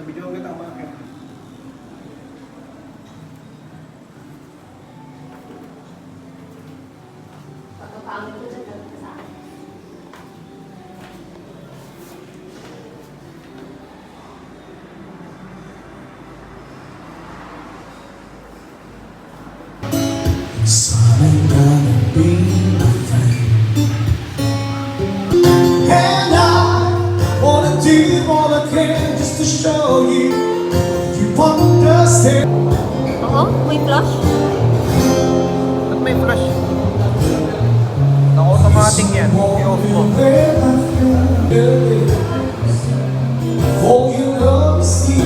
video kita bakit? Pagkapangit ko dyan, talaga sa akin. Something gonna be my friend. And I wanna do all I can just to show you you understand. Oo, may flash. At may flash. Naka-automatic yan. I-off mo. For you love see.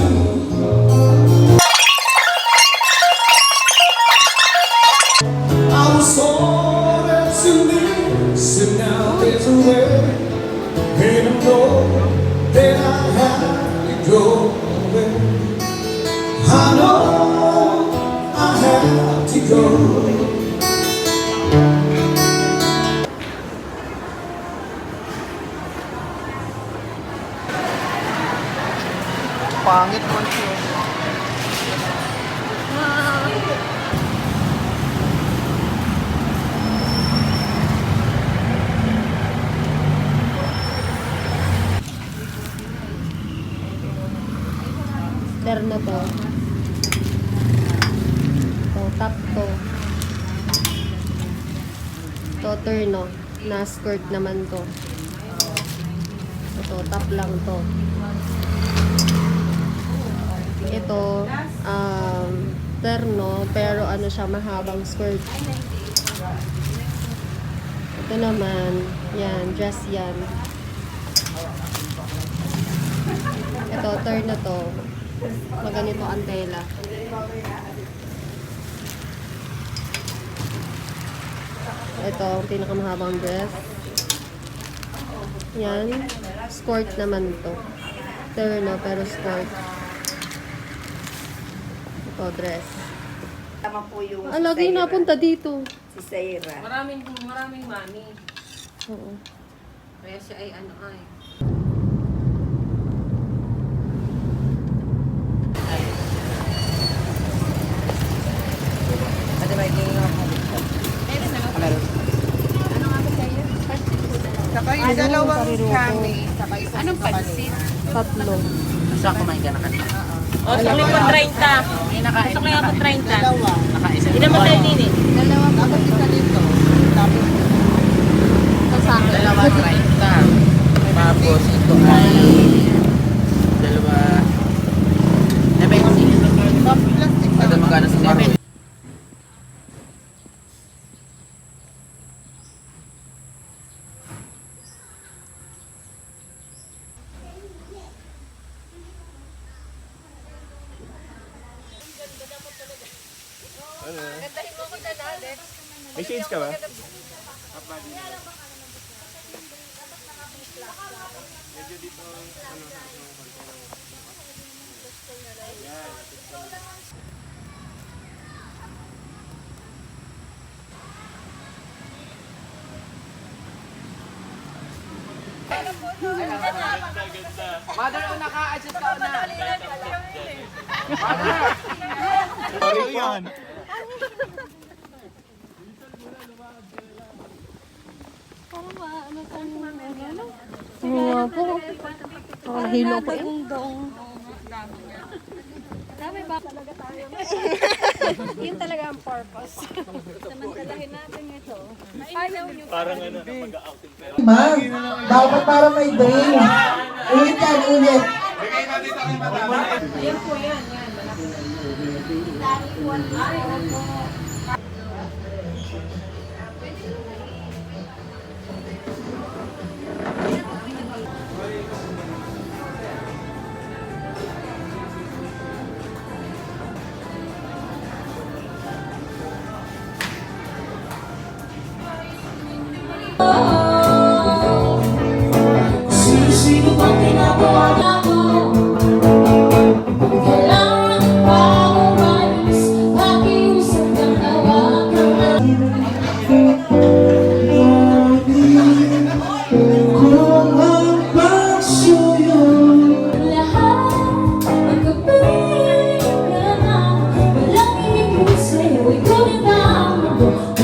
I was ordered to leave, so now there's a way. And I know that I have to go away. I know I have to go. Pangit man siya. Ter na to. To, top to. To, turno. Na skirt naman to. Ito, top lang to. Ito, terno, pero ano siya, mahabang skirt. Ito naman, yan, dress yan. Ito, turn na to. Maganito ang tela. Ito, ang pinakamahabang dress. Yan, skirt naman to. Terno, pero skirt. Ito, dress. Tama po yung Ah, lagi Saira. napunta dito. Si Saira. Maraming mami. Oo. Kaya siya ay ano ay. Ate ba hindi nga po? Ano nga ba sa'yo? Saka yung dalawang kami. Saka isang Anong pansit? Tatlo. Sa kumain ka na kanina. O, sukli po 30. May nakain. Sukli ako 30. Dalawa. Nakaisa. Ilan ba tayo din eh? Dalawa po. Tapos isa dito. Tapos Sa akin. Dalawa 30. Tapos ito ay dalawa. Nabay ko siya. plastic Ada magkano sa karo? May shades ka ba? Mother, naka-adjust ka na. Ano yan? Oo nga po. Ako nahilo ko eh. Yun talaga ang purpose. Samantalahin natin ito. Ayaw nyo. Parang ano, mag-outing pero. Ma'am, dapat para may brain. Ulit yan, ulit. Ayan po yan. Sino-sino bang tinawag?